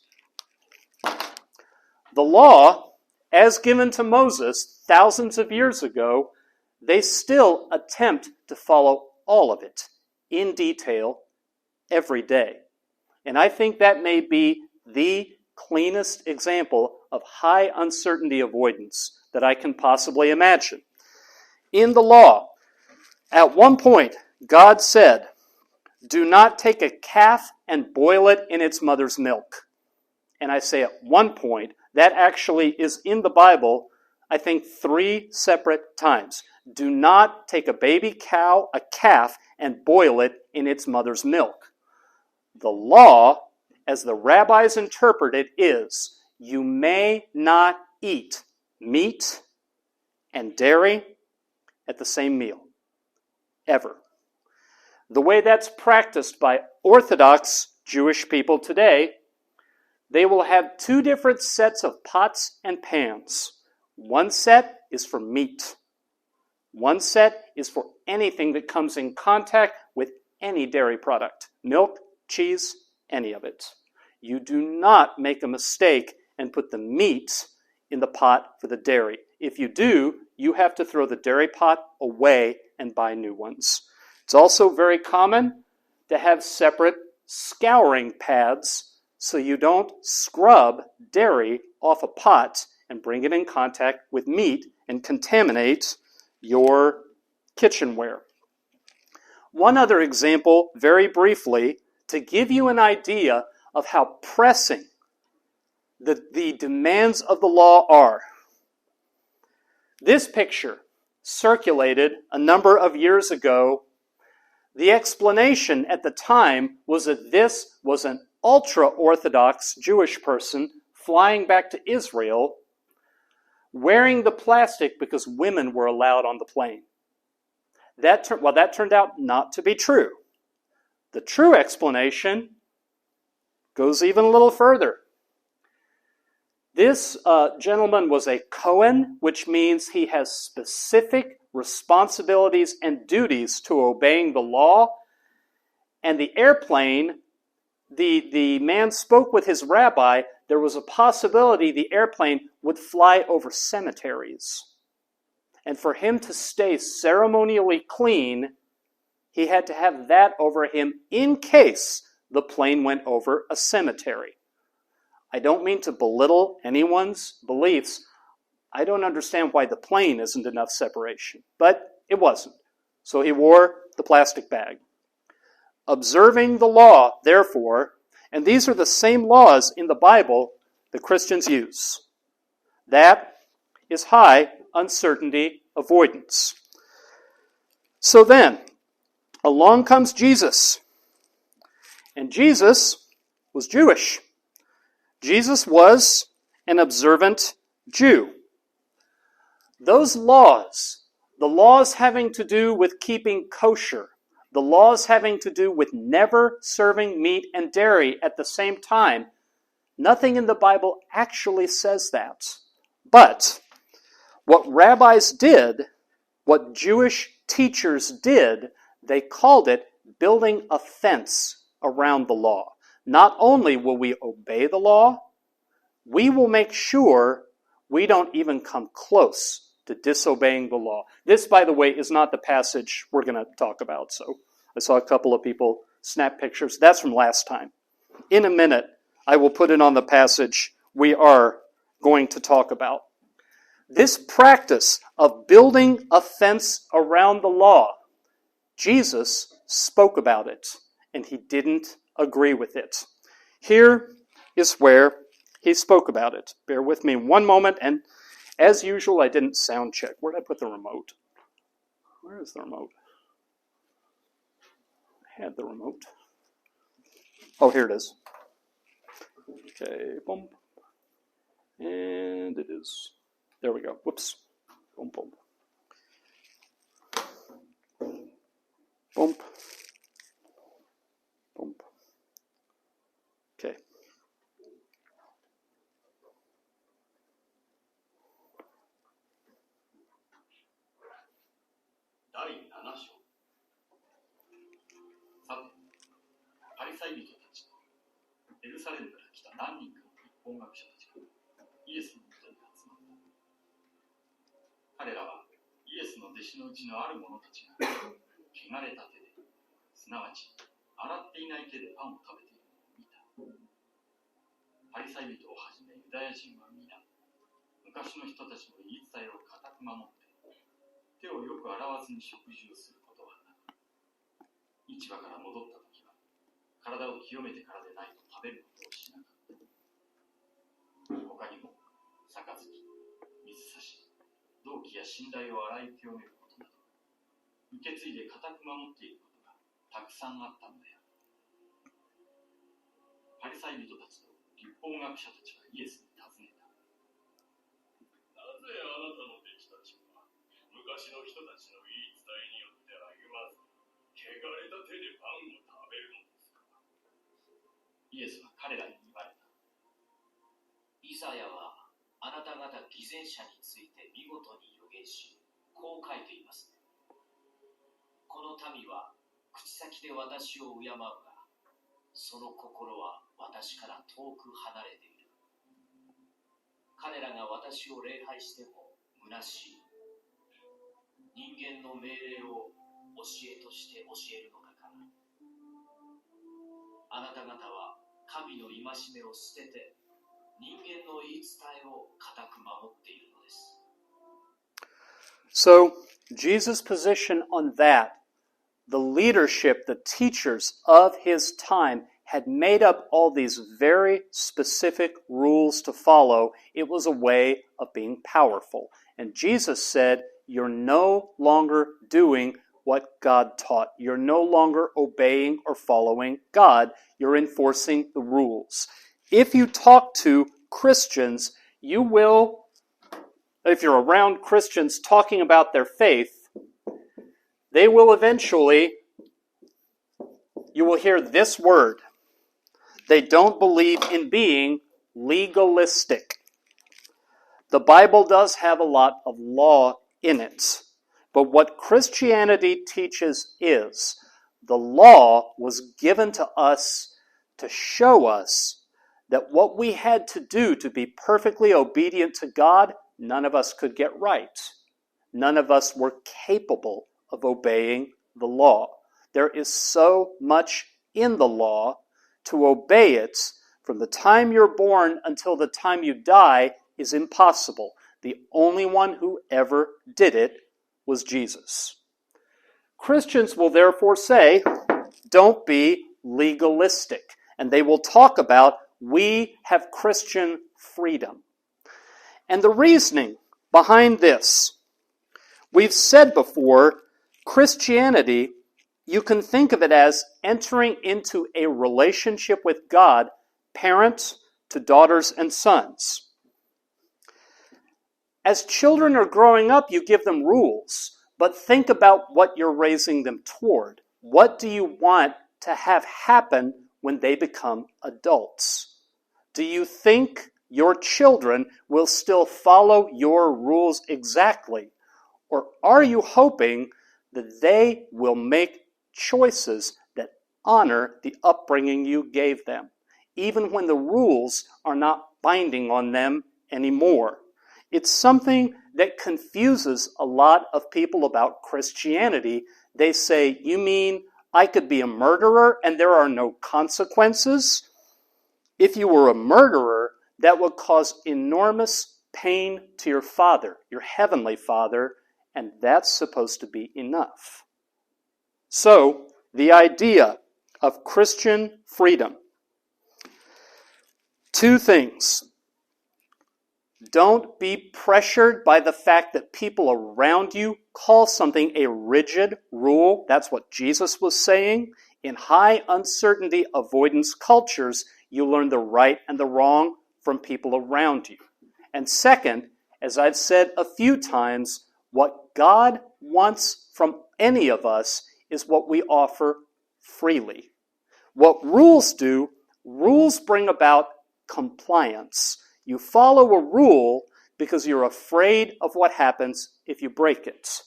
The law, as given to Moses thousands of years ago, they still attempt to follow all of it in detail every day. And I think that may be the cleanest example of high uncertainty avoidance that I can possibly imagine. In the law, at one point, God said, "Do not take a calf and boil it in its mother's milk." And I say at one point, that actually is in the Bible, I think 3 separate times. Do not take a baby cow, a calf, and boil it in its mother's milk. The law, as the rabbis interpret it, is you may not eat meat and dairy at the same meal, ever. The way that's practiced by Orthodox Jewish people today, they will have 2 different sets of pots and pans. One set is for meat. One set is for anything that comes in contact with any dairy product. Milk, cheese, any of it. You do not make a mistake and put the meat in the pot for the dairy. If you do, you have to throw the dairy pot away and buy new ones. It's also very common to have separate scouring pads so you don't scrub dairy off a pot and bring it in contact with meat and contaminate your kitchenware. One other example, very briefly, to give you an idea of how pressing the demands of the law are. This picture circulated a number of years ago. The explanation at the time was that this was an ultra-Orthodox Jewish person flying back to Israel wearing the plastic because women were allowed on the plane. That turned out not to be true. The true explanation goes even a little further. This gentleman was a Cohen, which means he has specific responsibilities and duties to obeying the law. And the airplane, the man spoke with his rabbi, there was a possibility the airplane would fly over cemeteries. And for him to stay ceremonially clean, he had to have that over him in case the plane went over a cemetery. I don't mean to belittle anyone's beliefs. I don't understand why the plane isn't enough separation, but it wasn't. So he wore the plastic bag. Observing the law, therefore, and these are the same laws in the Bible that Christians use. That is high uncertainty avoidance. So then, along comes Jesus. And Jesus was Jewish. Jesus was an observant Jew. Those laws, the laws having to do with keeping kosher, the laws having to do with never serving meat and dairy at the same time, nothing in the Bible actually says that. But what rabbis did, what Jewish teachers did, they called it building a fence around the law. Not only will we obey the law, we will make sure we don't even come close to disobeying the law. This, by the way, is not the passage we're going to talk about. So I saw a couple of people snap pictures. That's from last time. In a minute, I will put it on the passage we are going to talk about. This practice of building a fence around the law, Jesus spoke about it, and he didn't agree with it. Here is where he spoke about it. Bear with me one moment, and as usual, I didn't sound check. Where did I put the remote? Where is the remote? I had the remote. Oh, here it is. Okay, boom. And it is. There we go. Whoops. Boom, boom. Boom. Boom. Okay. サレムから来た何人かの立法学者たちがイエスのもとに集まった。彼らはイエスの弟子のうちのある者たちが汚れた手で、すなわち洗っていない手でパンを食べているのを見た。パリサイ人をはじめユダヤ人は皆、昔の人たちの言い伝えを固く守って、手をよく洗わずに食事をすることはなく、市場から戻ったときは、体を清めてからでないと食べることをしなかった。他にも、杯、水差し、銅器や寝台を洗い清めることなど、受け継いで固く守っていることがたくさんあったのである。パリサイ人たちと立法学者たちはイエスに尋ねた。なぜあなたの弟子たちは昔の人たちの言い伝えによって歩まず、汚れた手でパンを食べるのですか？イエスは彼らに言われた。イザヤはあなた方偽善者について見事に予言し、こう書いていますね。この民は口先で私を敬うが、その心は私から遠く離れている。彼らが私を礼拝しても虚しい。人間の命令を教えとして教えるのだから。あなた方は神の戒めを捨てて、人間の言い伝えを固く守っているのです。So, Jesus' position on that, the leadership, the teachers of his time had made up all these very specific rules to follow. It was a way of being powerful. And Jesus said, you're no longer doing what God taught. You're no longer obeying or following God. You're enforcing the rules. If you talk to Christians, you will, if you're around Christians talking about their faith, they will eventually, you will hear this word. They don't believe in being legalistic. The Bible does have a lot of law in it. But what Christianity teaches is the law was given to us to show us that what we had to do to be perfectly obedient to God, none of us could get right. None of us were capable of obeying the law. There is so much in the law. To obey it from the time you're born until the time you die is impossible. The only one who ever did it was Jesus. Christians will therefore say, don't be legalistic. And they will talk about, we have Christian freedom. And the reasoning behind this, we've said before, Christianity, you can think of it as entering into a relationship with God, parents to daughters and sons. As children are growing up, you give them rules, but think about what you're raising them toward. What do you want to have happen when they become adults? Do you think your children will still follow your rules exactly? Or are you hoping that they will make choices that honor the upbringing you gave them, even when the rules are not binding on them anymore? It's something that confuses a lot of people about Christianity. They say, you mean I could be a murderer and there are no consequences? If you were a murderer, that would cause enormous pain to your Father, your heavenly Father, and that's supposed to be enough. So, the idea of Christian freedom. Two things. Don't be pressured by the fact that people around you call something a rigid rule. That's what Jesus was saying. In high uncertainty avoidance cultures, you learn the right and the wrong from people around you. And second, as I've said a few times, what God wants from any of us is what we offer freely. What rules do, rules bring about compliance. You follow a rule because you're afraid of what happens if you break it.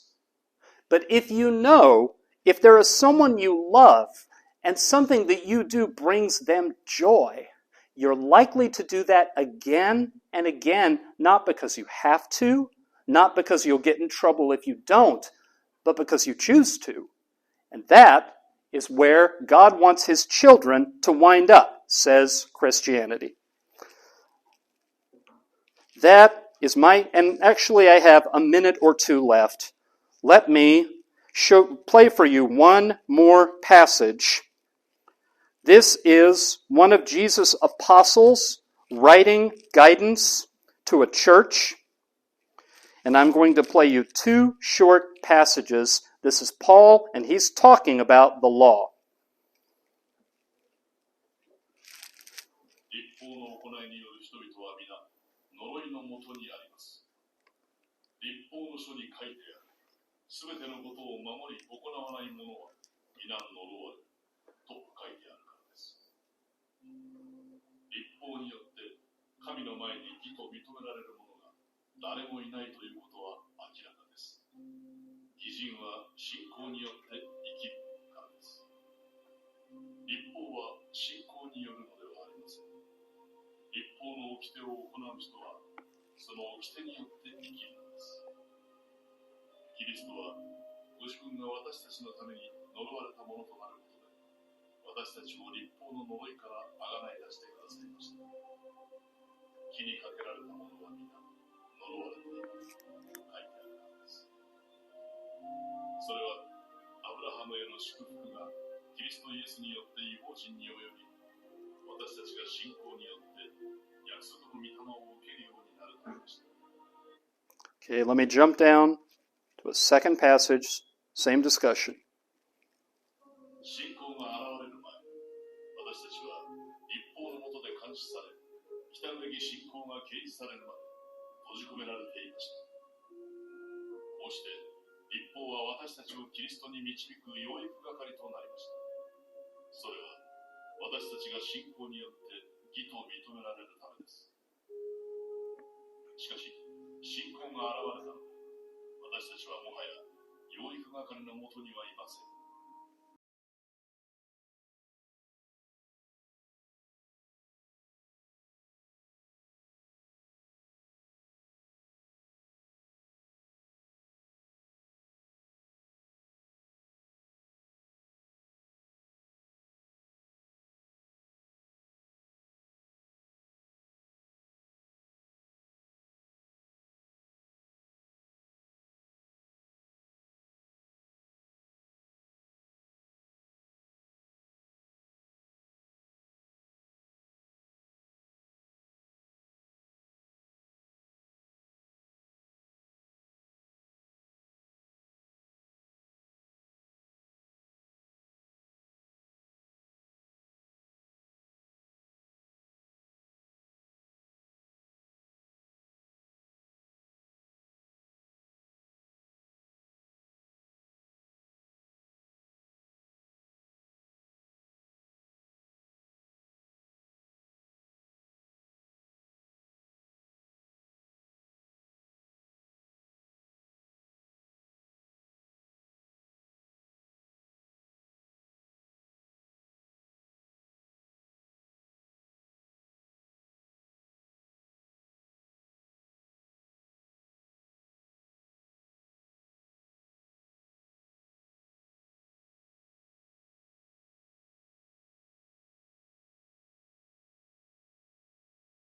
But if you know, if there is someone you love and something that you do brings them joy, you're likely to do that again and again, not because you have to, not because you'll get in trouble if you don't, but because you choose to. And that is where God wants his children to wind up, says Christianity. That is and actually I have a minute or two left. Let me play for you one more passage. This is one of Jesus' apostles writing guidance to a church. And I'm going to play you two short passages. This is Paul, and he's talking about the law. 立法の行いによる人々は皆呪いのもとにあります。立法の書に書いてある。すべてのことを守り行わない者は皆呪われると書いてあるからです。立法によって神の前に義と認められる者が誰もいないということは明らかです。義人は信仰によって生きるからです。立法は信仰によるのではありません。立法の掟を行う人はその掟によって生きるのです。キリストはご自分が私たちのために呪われたものとなることで、私たちを立法の呪いからあがない出してくださいました。木にかけられたものは皆呪われていると書いてあるからです。それはアブラハムへの祝福がキリストイエスによって異邦人に及び、私たちが信仰によって約束の御霊を受けるようになるためでした。Okay, let me jump down to a second passage, same discussion. 信仰が現れる前、私たちは立法の下で監視され、来たるべき信仰が掲示されるまで閉じ込められていました。こうして立法は私たちをキリストに導く養育係となりました。それは私たちが信仰によって義と認められるためです。しかし、信仰が現れたので、私たちはもはや養育係のもとにはいません。